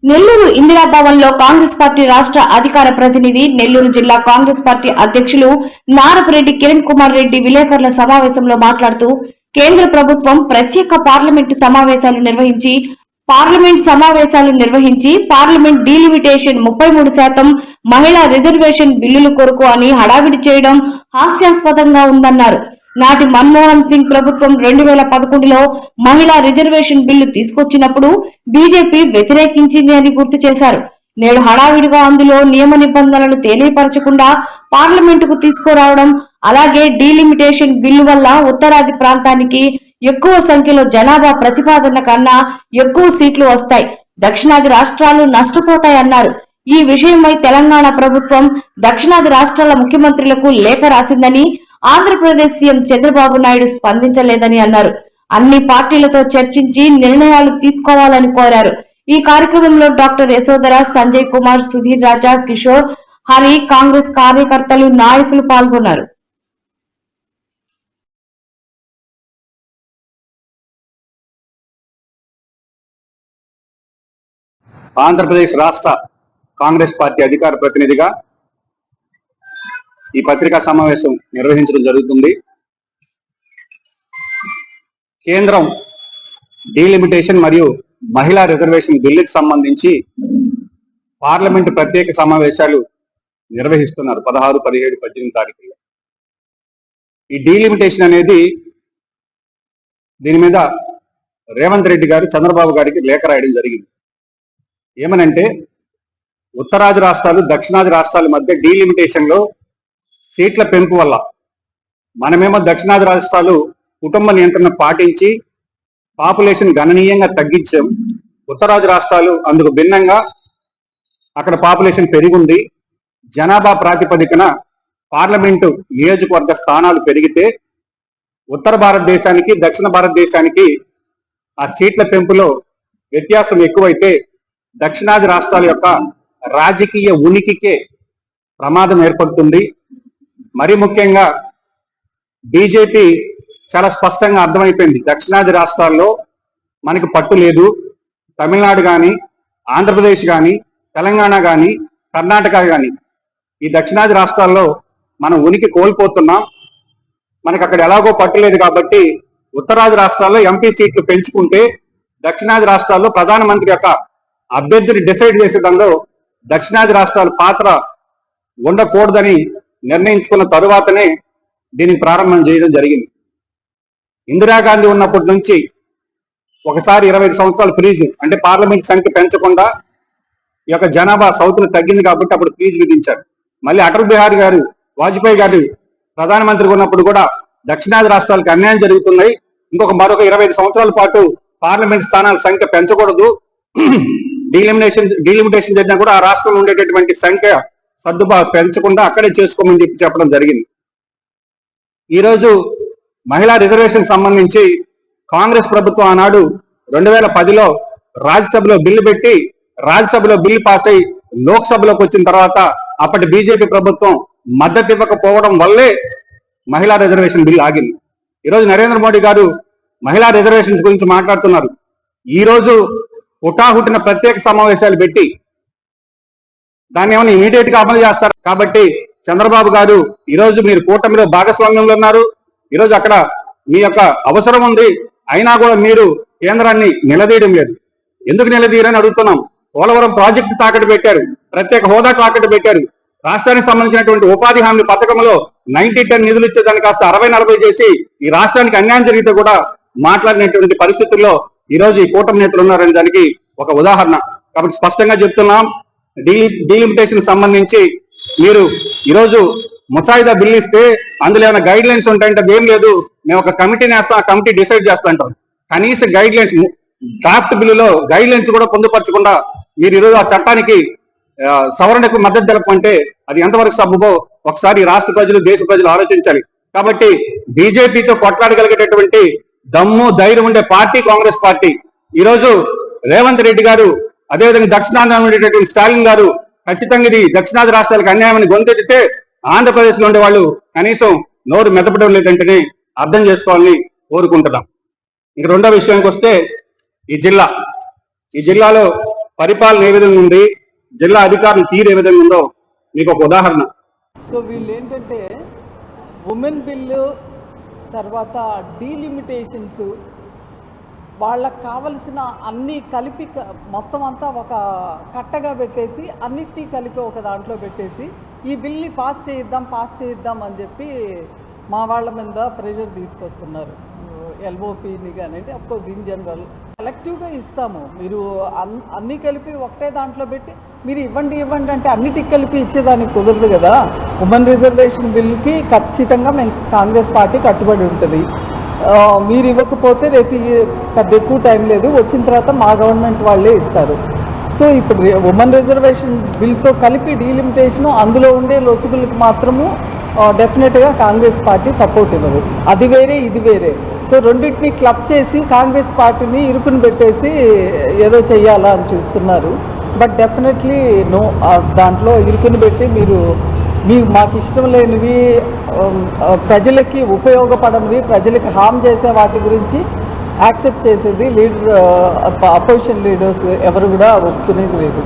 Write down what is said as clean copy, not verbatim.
నెల్లూరు ఇందిరాభవన్ లో కాంగ్రెస్ పార్టీ రాష్ట్ర అధికార ప్రతినిధి నెల్లూరు జిల్లా కాంగ్రెస్ పార్టీ అధ్యక్షులు నారపురెడ్డి కిరణ్ కుమార్ రెడ్డి విలేకరుల సమావేశంలో మాట్లాడుతూ కేంద్ర ప్రభుత్వం ప్రత్యేక పార్లమెంటు సమావేశాలు నిర్వహించి పార్లమెంట్ డీలిమిటేషన్ 33% మహిళా రిజర్వేషన్ బిల్లుల కొరకు అని హడావిడి చేయడం హాస్యాస్పదంగా ఉందన్నారు. నాటి మన్మోహన్ సింగ్ ప్రభుత్వం 2011లో మహిళా రిజర్వేషన్ బిల్లు తీసుకొచ్చినప్పుడు బీజేపీ వ్యతిరేకించింది అని గుర్తు చేశారు. నేడు హడావిడిగా అందులో నియమ నిబంధనలు తెలియపరచకుండా పార్లమెంటుకు తీసుకురావడం, అలాగే డీలిమిటేషన్ బిల్లు వల్ల ఉత్తరాది ప్రాంతానికి ఎక్కువ సంఖ్యలో జనాభా ప్రతిపాదన కన్నా ఎక్కువ సీట్లు వస్తాయి, దక్షిణాది రాష్ట్రాలు నష్టపోతాయన్నారు. ఈ విషయమై తెలంగాణ ప్రభుత్వం దక్షిణాది రాష్ట్రాల ముఖ్యమంత్రులకు లేఖ రాసిందని, ఆంధ్రప్రదేశ్ సీఎం చంద్రబాబు నాయుడు స్పందించలేదని అన్నారు. అన్ని పార్టీలతో చర్చించి నిర్ణయాలు తీసుకోవాలని కోరారు. ఈ కార్యక్రమంలో డాక్టర్ యశోధర, సంజయ్ కుమార్, సుధీర్ రాజా, కిషోర్, హరి, కాంగ్రెస్ కార్యకర్తలు, నాయకులు పాల్గొన్నారు. ఆంధ్రప్రదేశ్ రాష్ట్ర కాంగ్రెస్ పార్టీ అధికార ప్రతినిధిగా ఈ పత్రికా సమావేశం నిర్వహించడం జరుగుతుంది. కేంద్రం డీలిమిటేషన్ మరియు మహిళా రిజర్వేషన్ బిల్లుకి సంబంధించి పార్లమెంటు ప్రత్యేక సమావేశాలు నిర్వహిస్తున్నారు 16, 17, 18 తారీఖుల్లో. ఈ డీలిమిటేషన్ అనేది దీని మీద రేవంత్ రెడ్డి గారు చంద్రబాబు గారికి లేఖ రాయడం జరిగింది. ఏమనంటే, ఉత్తరాది రాష్ట్రాలు దక్షిణాది రాష్ట్రాల మధ్య డీలిమిటేషన్ లో సీట్ల పెంపు వల్ల మనమేమో దక్షిణాది రాష్ట్రాలు కుటుంబ నియంత్రణ పాటించి పాపులేషన్ గణనీయంగా తగ్గించాం. ఉత్తరాది రాష్ట్రాలు అందుకు భిన్నంగా అక్కడ పాపులేషన్ పెరిగింది. జనాభా ప్రాతిపదికన పార్లమెంటు నియోజకవర్గ స్థానాలు పెరిగితే ఉత్తర భారతదేశానికి దక్షిణ భారతదేశానికి ఆ సీట్ల పెంపులో వ్యత్యాసం ఎక్కువైతే దక్షిణాది రాష్ట్రాల యొక్క రాజకీయ ఉనికికే ప్రమాదం ఏర్పడుతుంది. మరి ముఖ్యంగా బీజేపీ చాలా స్పష్టంగా అర్థమైపోయింది, దక్షిణాది రాష్ట్రాల్లో మనకి పట్టు లేదు. తమిళనాడు కానీ, ఆంధ్రప్రదేశ్ కానీ, తెలంగాణ కానీ, కర్ణాటక కానీ, ఈ దక్షిణాది రాష్ట్రాల్లో మనం ఉనికి కోల్పోతున్నాం. మనకు అక్కడ ఎలాగో పట్టు లేదు కాబట్టి ఉత్తరాది రాష్ట్రాల్లో ఎంపీ సీట్లు పెంచుకుంటే దక్షిణాది రాష్ట్రాల్లో ప్రధానమంత్రి యొక్క అభ్యర్థిని డిసైడ్ చేసేదంలో దక్షిణాది రాష్ట్రాల పాత్ర ఉండకూడదని నిర్ణయించుకున్న తరువాతనే దీనికి ప్రారంభం చేయడం జరిగింది. ఇందిరాగాంధీ ఉన్నప్పటి నుంచి ఒకసారి 25 సంవత్సరాలు ఫ్రీజ్, అంటే పార్లమెంట్ సంఖ్య పెంచకుండా ఈ యొక్క జనాభా సౌత్లో తగ్గింది కాబట్టి అప్పుడు ఫ్రీజ్ విధించారు. మళ్ళీ అటల్ బిహారీ గారు, వాజ్పేయి గారు ప్రధానమంత్రిగా ఉన్నప్పుడు కూడా దక్షిణాది రాష్ట్రాలకు అన్యాయం జరుగుతున్నాయి, మరొక 25 సంవత్సరాల పాటు పార్లమెంట్ స్థానాల సంఖ్య పెంచకూడదు, డీలిమిటేషన్ జరిగినా కూడా ఆ రాష్ట్రంలో ఉండేటటువంటి సంఖ్య పెంచకుండా అక్కడే చేసుకోమని చెప్పడం జరిగింది. ఈరోజు మహిళా రిజర్వేషన్ సంబంధించి కాంగ్రెస్ ప్రభుత్వం ఆనాడు 2010లో రాజ్యసభలో బిల్లు పెట్టి, రాజ్యసభలో బిల్లు పాస్ అయి లోక్సభలోకి వచ్చిన తర్వాత అప్పటి బీజేపీ ప్రభుత్వం మద్దతు ఇవ్వకపోవడం వల్లే మహిళా రిజర్వేషన్ బిల్లు ఆగింది. ఈరోజు నరేంద్ర మోడీ గారు మహిళా రిజర్వేషన్స్ గురించి మాట్లాడుతున్నారు. ఈరోజు హుటాహుటిన ప్రత్యేక సమావేశాలు పెట్టి దాన్ని ఏమైనా ఇమీడియట్ గా అమలు చేస్తారు. కాబట్టి చంద్రబాబు గారు ఈరోజు మీరు కూటమిలో భాగస్వామ్యంలో ఉన్నారు. ఈరోజు అక్కడ మీ యొక్క అవసరం ఉంది, అయినా కూడా మీరు కేంద్రాన్ని నిలదీయడం లేదు. ఎందుకు నిలదీయరని అడుగుతున్నాం. పోలవరం ప్రాజెక్టు తాకట్టు పెట్టారు, ప్రత్యేక హోదా తాకట్టు పెట్టారు, రాష్ట్రానికి సంబంధించినటువంటి ఉపాధి హామీ పథకంలో 90-10 నిధులు ఇచ్చేదాన్ని కాస్త 60-40 చేసి ఈ రాష్ట్రానికి అన్యాయం జరిగితే కూడా మాట్లాడినటువంటి పరిస్థితుల్లో ఈరోజు ఈ కూటమి నేతలు ఉన్నారనే దానికి ఒక ఉదాహరణ. కాబట్టి స్పష్టంగా చెప్తున్నాం, డీలిమిటేషన్ సంబంధించి మీరు ఈరోజు ముసాయిదా బిల్లు ఇస్తే అందులో ఏమైనా గైడ్ లైన్స్ ఉంటాయంటే ఏం లేదు, మేము ఒక కమిటీని వేస్తాం, ఆ కమిటీ డిసైడ్ చేస్తుంటాం. కనీస గైడ్ లైన్స్, డ్రాఫ్ట్ బిల్లులో గైడ్ లైన్స్ కూడా పొందుపరచకుండా మీరు ఈరోజు ఆ చట్టానికి సవరణకు మద్దతు తెలపమంటే అది ఎంతవరకు సబబో ఒకసారి రాష్ట్ర ప్రజలు, దేశ ప్రజలు ఆలోచించాలి. కాబట్టి బీజేపీతో కొట్లాడగలిగేటటువంటి దమ్ము, ధైర్యం ఉండే పార్టీ కాంగ్రెస్ పార్టీ. ఈరోజు రేవంత్ రెడ్డి గారు, అదేవిధంగా దక్షిణాంధ్ర ఉండేటటువంటి స్టాలిన్ గారు ఖచ్చితంగా ఇది దక్షిణాది రాష్ట్రాలకు అన్యాయమని గొంతెత్తితే ఆంధ్రప్రదేశ్ లో ఉండే వాళ్ళు కనీసం నోరు మెదపడం లేదంటేనే అర్థం చేసుకోవాలని కోరుకుంటున్నాం. ఇక రెండో విషయానికి వస్తే, ఈ జిల్లాలో పరిపాలన ఏ విధంగా ఉంది, జిల్లా అధికారుల తీరు ఏ విధంగా ఉందో మీకు ఒక ఉదాహరణ. సో వీళ్ళు ఏంటంటే ఉమెన్ బిల్లు తర్వాత డీలిమిటేషన్స్ వాళ్ళకు కావలసిన అన్నీ కలిపి మొత్తం అంతా ఒక కట్టగా పెట్టేసి అన్నిటినీ కలిపి ఒక దాంట్లో పెట్టేసి ఈ బిల్ని పాస్ చేయిద్దాం అని చెప్పి మా వాళ్ళ మీద ప్రెషర్ తీసుకొస్తున్నారు. ఎల్ఓపిని కానివ్వండి, అఫ్కోర్స్ ఇన్ జనరల్ కలెక్టివ్గా ఇస్తాము, మీరు అన్నీ కలిపి ఒకటే దాంట్లో పెట్టి మీరు ఇవ్వండి అంటే అన్నిటికి కలిపి ఇచ్చేదానికి కుదరదు కదా. ఉమెన్ రిజర్వేషన్ బిల్లుకి ఖచ్చితంగా మేము కాంగ్రెస్ పార్టీ కట్టుబడి ఉంటుంది. మీరు ఇవ్వకపోతే రేపు పెద్ద ఎక్కువ టైం లేదు, వచ్చిన తర్వాత మా గవర్నమెంట్ వాళ్ళే ఇస్తారు. సో ఇప్పుడు ఉమెన్ రిజర్వేషన్ బిల్తో కలిపి డీలిమిటేషను అందులో ఉండే లొసుగులకు మాత్రము డెఫినెట్గా కాంగ్రెస్ పార్టీ సపోర్ట్ ఇవ్వదు. అది వేరే ఇది వేరే. సో రెండింటిని క్లబ్ చేసి కాంగ్రెస్ పార్టీని ఇరుకుని పెట్టేసి ఏదో చెయ్యాలా అని చూస్తున్నారు. బట్ డెఫినెట్లీ నో, దాంట్లో ఇరుకుని పెట్టి మీరు మాకు ఇష్టం లేనివి, ప్రజలకి ఉపయోగపడనివి, ప్రజలకి హామ్ చేసే వాటి గురించి యాక్సెప్ట్ చేసేది అపోజిషన్ లీడర్స్ ఎవరు కూడా ఒప్పుకునేది లేదు.